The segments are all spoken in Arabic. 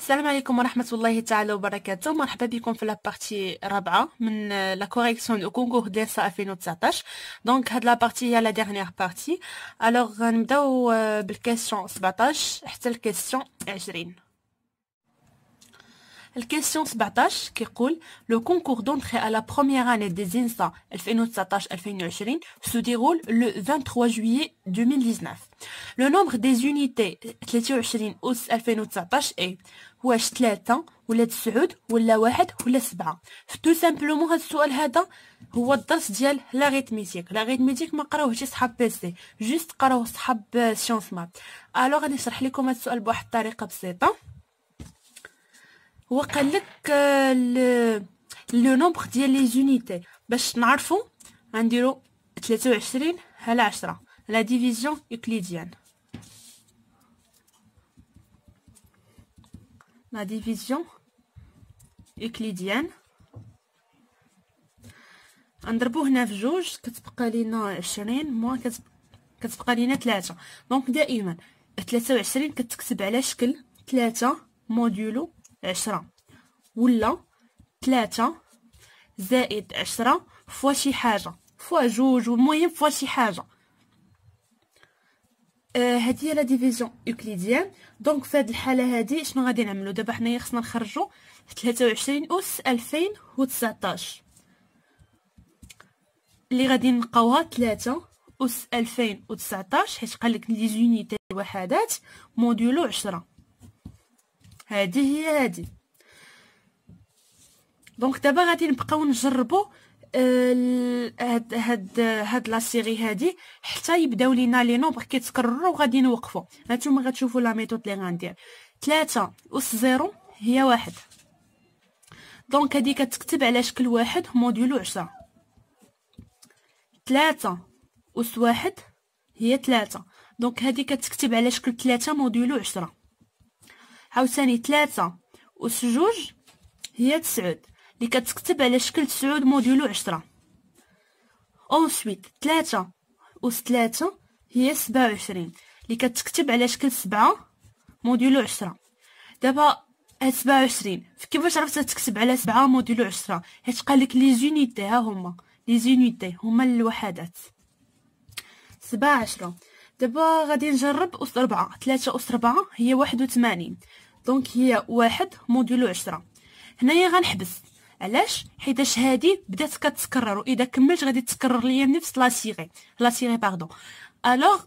السلام عليكم ورحمة الله تعالى وبركاته. مرحبا بكم في لابارتي رابعة من لا كوريكسيون دو كونكور ديسا 2019. دونك هاد لابارتي هي لا ديرنيير بارتي. الوغ غنبداو بالكيسيون 17 حتى الكيسيون 20. الكيسيون 17 كيقول لو كونكور دونتري à la première année des INSA 2019-2020 se déroule le 23 juillet 2019. Le nombre des unités 23 أس 2019 est واش 3 ولا 9 ولا 1 ولا 7. تو سامبلومون هاد السؤال هذا هو الدرس ديال لاغيتميتيك ما قراوهش صحاب بيسي، جوست قراوه صحاب سيونس مات. الوغ غادي نشرح لكم هاد السؤال بواحد الطريقه بسيطه. هو قال لك لو نومبر ديال لي زونيتي باش نعرفوا غنديروا 23 على 10 لا ديفيزيون يوكليديان. لا ديفيزيون يوكليديان نضربو هنا في جوج كتبقى لينا 20 موان كتبقى لينا 3. دونك دائما 23 كتكتب على شكل 3 موديولو 10 ولا 3 زائد 10 فوا شي حاجه فوا جوج، والمهم فوا شي حاجه. هذه هي لا ديفيزيون يوكليديان. دونك في هذه الحاله هذه شنو غادي نعملو دابا؟ حنايا خصنا نخرجوا 23 اس 2019 اللي غادي نلقاوها 3 اس 2019 حيت قال لك لي زونيتي الوحدات موديولو 10. هذه هي هذه. دونك دابا غادي نبقاو نجربوا هاد لا سيري هادي حتى يبداو لينا لي نومبر كيتكرروا وغادي نوقفوا. هانتوما غتشوفوا لا ميثود اللي غندير 3 اس 0 هي 1. دونك هادي كتكتب على شكل 1 موديولو 10. 3 اس 1 هي 3. دونك هادي كتكتب على شكل 3 موديولو 10. عاوتاني 3 اس 2 هي 9 اللي كتكتب على شكل 9 موديولو 10. اونسويت 3 اس 3 هي 27 اللي كتكتب على شكل 7 موديولو 10. دابا هاد 27 كيفاش عرفت تكتب على 7 موديولو 10؟ حيت قالك لي زونيتي ها هما لي زونيتي هما الوحدات 7 10. دابا غادي نجرب اس 4. 3 اس 4 هي 81. دونك هي 1 موديولو 10. هنايا غنحبس. علاش؟ حيتاش هادي بدات كتكرر، واذا كملت غادي تكرر ليا نفس لا سيري باردون. الوغ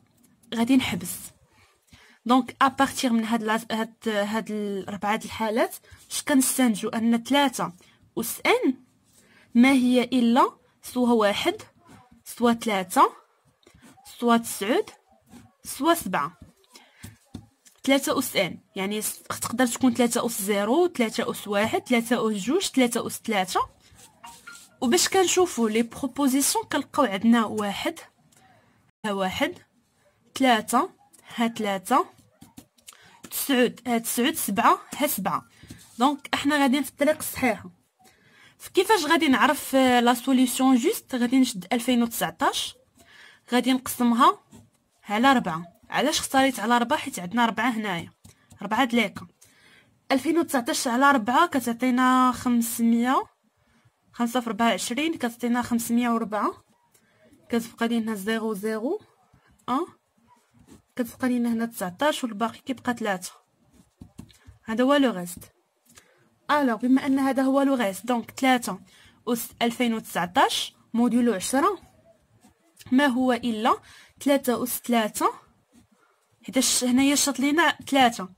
غادي نحبس. دونك ابارتير من هاد الربعه د الحالات اش كنستنتجوا ان 3 اس ان ما هي الا سوا 1 سوا 3 سوا 9 سوا 7. 3 اس ان يعني تقدر تكون 3 اس 0 3 اس 1 3 اس 2 3 اس 3. وباش كنشوفوا لي بروبوزيسيون كنلقاو عندنا 1 ها 1 3 ها 3 9 ها 9 7 ها 7. دونك احنا غاديين في الطريق الصحيحه. كيفاش غادي نعرف لا سوليوشن جوست؟ غادي نشد 2019 غادي نقسمها على 4. علاش اختاريت على 4؟ حيت عندنا 4 هنايا 4 دليكا. 2019 على 4 كتعطينا 500. 5 في 24 كتعطينا 504. كتبقى لينا 0 0 1 كتبقى لينا هنا 19 والباقي كيبقى 3. هذا هو لو غيست. الوغ بما ان هذا هو لو غيست دونك 3 اس 2019 موديولو 10 ما هو الا 3 اس 3 حيتاش هنايا شاط لينا 3.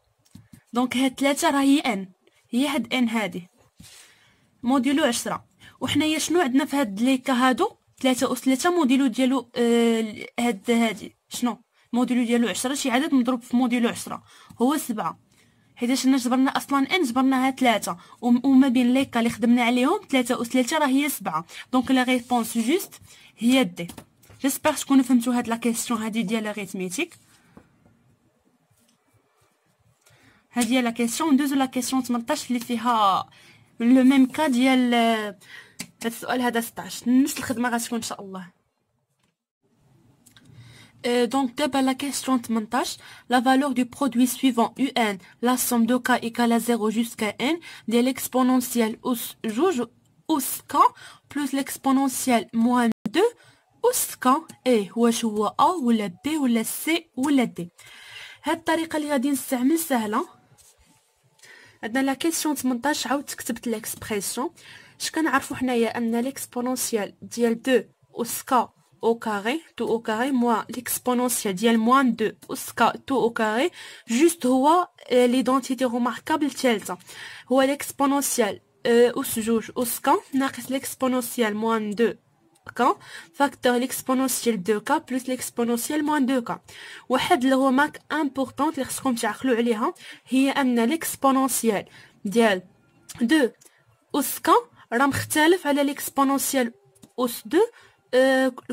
دونك هاد 3 راه هي ان، هي هاد ان هادي موديولو 10. وحنايا شنو عندنا في هاد ليكا هادو 3 اس 3 موديلو ديالو هادي شنو موديلو ديالو 10 شي عدد مضروب في موديلو 10 هو 7. حيتاش حنا جبرنا اصلا ان جبرناها 3 وما بين ليكا اللي خدمنا عليهم 3 اس 3 راه هي 7. دونك لا ريبونس جوست هي دي. جيسبر تكونوا فهمتوا هاد لا كيسيون هادي ديال اريثميتيك. هذه هي لا كيسيون. ندوزو لا كيسيون 18 اللي فيها لو ميم كا ديال هاد السؤال هذا 16. نفس الخدمه غتكون ان شاء الله. Donc, d'abord la question 18, la valeur du produit suivant UN, la somme de k égale à 0 jusqu'à n, de l'exponentielle us جوج us k plus l'exponentielle moins 2 us k ايه واش هو a ولا b ولا c ولا d. هاد الطريقة اللي غادي نستعمل سهلة. عندنا لا كيسيون 18 عاود كتبت ليكسبريسيون. اش كنعرفو حنايا ان ليكسبونونسيال ديال 2 اس ك au carré 2 au carré moins l'exponentielle ديال moins 2 اس ك 2 au carré juste هو ليدونتيتي روماركابل الثالثه هو ليكسبونونسيال اس جوج اس ك ناقص ليكسبونونسيال moins 2 ك فاكتور ليكسبونونسيال 2 ك بلس ليكسبونونسيال moins 2 ك. واحد الغومارك امبورطون اللي خصكم تعقلوا عليها هي ان ليكسبونونسيال ديال 2 اس ك راه مختلف على ليكسبونونسيال اس 2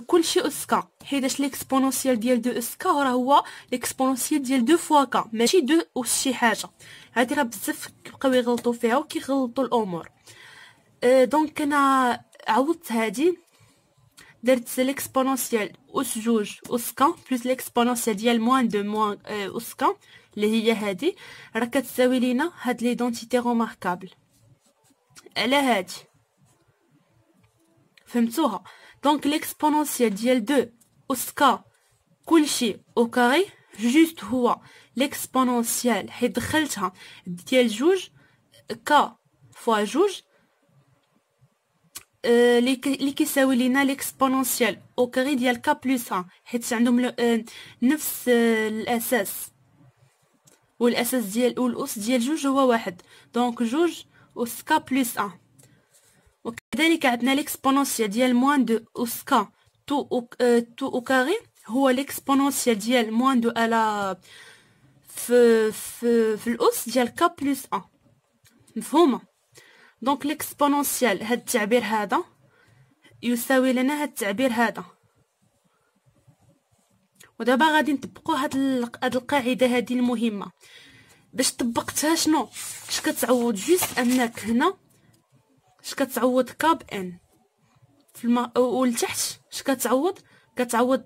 كلشي اس ك، حيتاش ليكسبونونسيال ديال 2 اس ك راه هو ليكسبونونسيال ديال 2 فوا ك ماشي 2 اس شي حاجه. هادي راه بزاف كيبقاو يغلطوا فيها وكيغلطوا الامور. دونك انا عوضت هادي درت ليكسبونونسيال اس جوج اس ك بلس ليكسبونونسيال ديال موان 2 موان اس ك اللي هي هادي راه كتساوي لينا هاد ليدونتيتي روماركابل على هادي. فهمتوها؟ دونك ليكسبونونسيال ديال 2 اس ك كلشي او كاري جوست هو ليكسبونونسيال حيت دخلتها ديال جوج ك فوا جوج اللي كيساوي لينا ليكسبونونسيال او كاري ديال ك بلس 1 حيت عندهم نفس الاساس والاساس ديال والاس ديال جوج هو واحد. دونك جوج اس ك بلس 1. وكذلك عندنا ليكسبونونسيال ديال موان 2 اس ك 2 او كاري هو ليكسبونونسيال ديال موان 2 على في الاس ديال ك بلس 1. مفهومه؟ دونك ليكسبونونسيال هاد التعبير هذا يساوي لنا هاد التعبير هذا. ودابا غادي نطبقوا هاد القاعده هذه المهمه. باش طبقتها شنو اش كتعوض؟ جوست انك هنا اش كتعوض ك بان في ولتحت اش كتعوض؟ كتعوض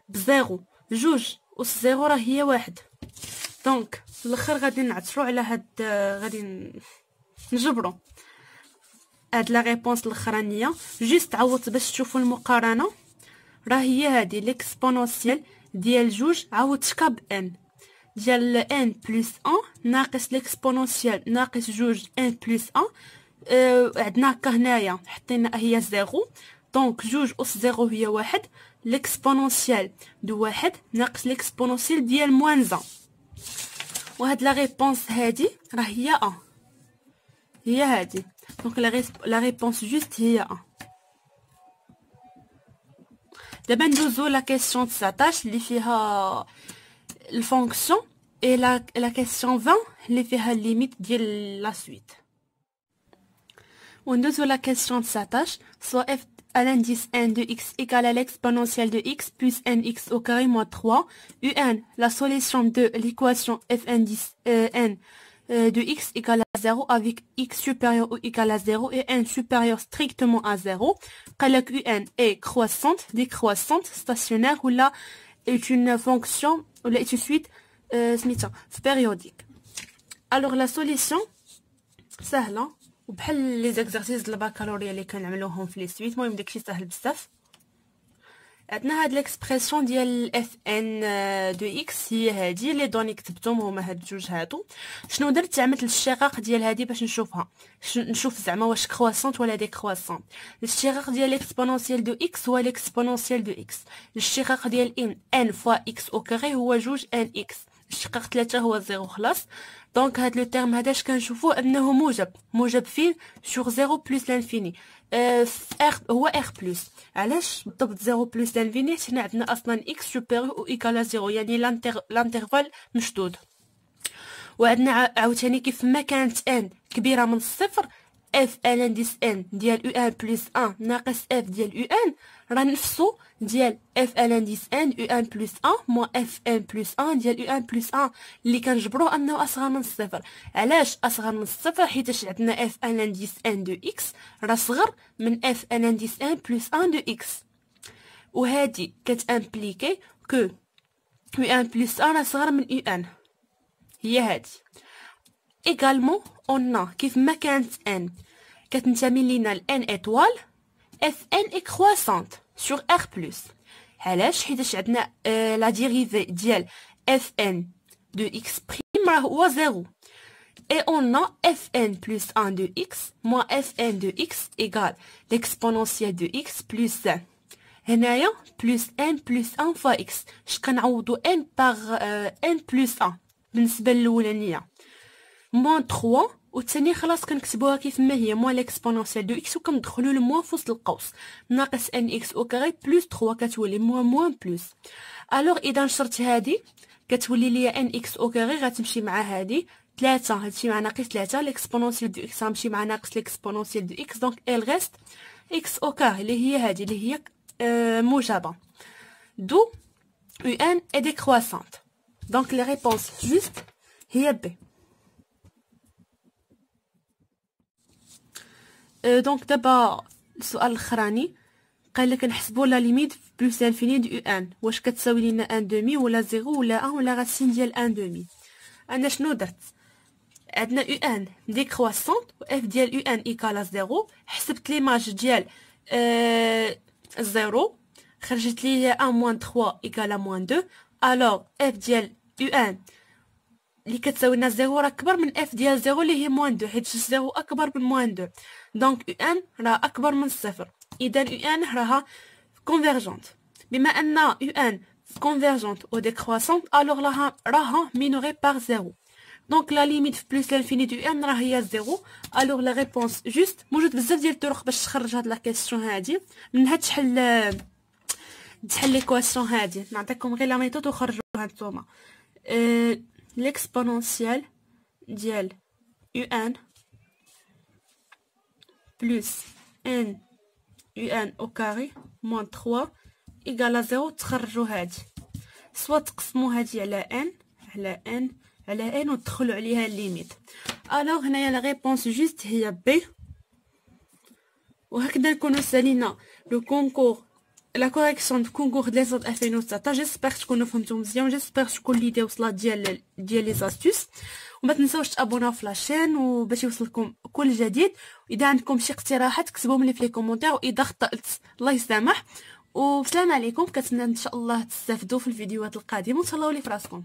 بزيرو. جوج اس زيرو راه هي واحد. دونك في الاخر غادي نعثروا على هاد غادي نجبروا هاد لا ريبونس الاخرانيه. جوست عوضت باش تشوفوا المقارنه. راه هي هادي ليكسبونونسيال ديال جوج عوضت ك بان ديال ان بلس 1 ناقص ليكسبونونسيال ناقص جوج ان بلس 1. عندنا هكا هنايا حطينا هي زيرو. دونك جوج اس زيرو هي واحد. ليكسبونونسيال دو واحد ناقص ليكسبونونسيال ديال موان 1. وهاد لا ريبونس هادي راه هي ا هي هادي. دونك لا ريبونس جوست هي ا. دابا ندوزو لا كيسيون 19 اللي فيها الفونكسيون et la question 20 اللي فيها الليميت ديال لا سويت. وندوزو la question 19 soit f à l'indice n de x égale à l'exponentielle de x plus nx au carré moins 3 un la solution de l'équation f indice n de x égale à 0 avec x supérieur ou égal à 0 et n supérieur strictement à 0. قالك un est croissante, décroissante, stationnaire ou là est une fonction ou là est une suite périodique. Alors la solution سهله وبحال لي زيكزارسيس ديال الباكالوريا اللي كنعملوهم في لي سويت. المهم داكشي سهل بزاف. عندنا هاد ليكسبرسيون ديال اف ان دو اكس هي هادي لي دوني كتبتهم هما هاد الجوج هادو. شنو درت؟ عملت الاشتقاق ديال هادي باش نشوفها نشوف زعما واش كرواسونت ولا ديكرواسونت. الاشتقاق ديال ليكسبونونسيال دو اكس هو ليكسبونونسيال دو اكس. الاشتقاق ديال ان فوا اكس او كاري هو جوج ان اكس. الاشتقاق 3 هو 0 خلاص. دونك هاد لو تيرم هذا اش كنشوفوه انه موجب فين سور 0 بلس لانفيني. هو ار بلس. علاش بالضبط 0 بلس لانفيني؟ حنا عندنا اصلا اكس سوبيريور او ايكال 0 يعني لانترفال مشدود. وعندنا عاوتاني كيف ما كانت ان كبيره من الصفر اف الانديس ان ديال يو ان بلس 1 ناقص اف ديال يو ان راه نفسو ديال اف الانديس ان يو ان بلس 1 مو اف ان بلس 1 ديال يو ان بلس 1 اللي كنجبروه انه اصغر من الصفر. علاش اصغر من الصفر؟ حيتاش عندنا اف الانديس ان دو اكس راه صغر من اف الانديس ان بلس 1 دو اكس. وهادي كتامبليكي كو يو ان بلس ان راه صغر من يو ان، هي هادي. ايغالمون اون كيف ما كانت ان كتنتمي لينا لان ايطوال، اف ان اي كرواسونت سور ار بلس. علاش؟ حيتاش عندنا لا ديريفي ديال اف ان دو اكس بريم راه هو زيرو، et on a fn plus 1 de x moins fn de x égale l'exponentielle de x plus 1. هنايا plus n plus 1 fois x. اش كنعوضو n par n plus 1 بالنسبه للاولانيه moins 3، والثانيه خلاص كنكتبوها كيف ما هي moins l'exponentielle de x وكندخلو الموان في وسط القوس ناقص n x au carré plus 3 كتولي moins plus. الوغ اذا نشرت هادي كتولي ليا n x au carré غتمشي مع هادي 3 هادشي مع ناقص 3 ليكسبونونسيال دو اكس غنمشي مع ناقص ليكسبونونسيال دو اكس دونك ال ريست اكس او كار اللي هي هادي اللي هي موجبه دو يو ان اي ديكرواسونت. دونك لي ريبونس جوست هي بي. دونك دابا السؤال الاخراني قال لك نحسبوا لا ليميت بلس انفيني دو يو ان، واش كتساوي لينا ان دومي ولا زيرو ولا 1 ولا راسين ديال ان دومي. انا شنو درت؟ عندنا يو ان ديكرواسونت و اف ديال يو ان ايكال زيرو، حسبت ليماج ديال زيرو خرجت لي 1 موان 3 ايكال موان 2. الوغ اف ديال يو ان اللي كتساوي لنا زيرو راه اكبر من اف ديال زيرو اللي هي موان 2 حيت زيرو اكبر من موان 2، دونك يو ان راه اكبر من الصفر. اذا يو ان راها كونفيرجونت. بما ان يو ان convergente ou décroissante alors راها minorée par 0. donc la limite plus l'infini du n راه هي 0. alors la réponse juste موجود بزاف ديال الطرق باش تخرج هاد لا كيسيون هادي، منها تحل ليكواسيون هادي. نعطيكم غير لا ميثود وخرجوها نتوما. l'exponentielle ديال u n plus n u n au carré moins 3 إيكالا 0 تخرجوا هادي، سوا تقسموا هادي على ان على ان وتدخلوا عليها الليميت. الوغ هنايا لا ريبونس جوست هي بي. وهكذا نكونوا سالينا لو كونكور لا كوريكسيون دو كونكور ديال ليزود 2019. جيسبر تكونوا فهمتوا مزيان، جيسبر تكون ليدي وصلات ديال لي زاستوس. وما تنساوش تابوناو في لاشين وباش يوصلكم كل جديد. واذا عندكم شي اقتراحات كتبوهم لي في لي كومونتير، واذا خطأت الله يسامح. والسلام عليكم، كنتمنى ان شاء الله تستافدوا في الفيديوهات القادمه وتهلاو لي فراسكم.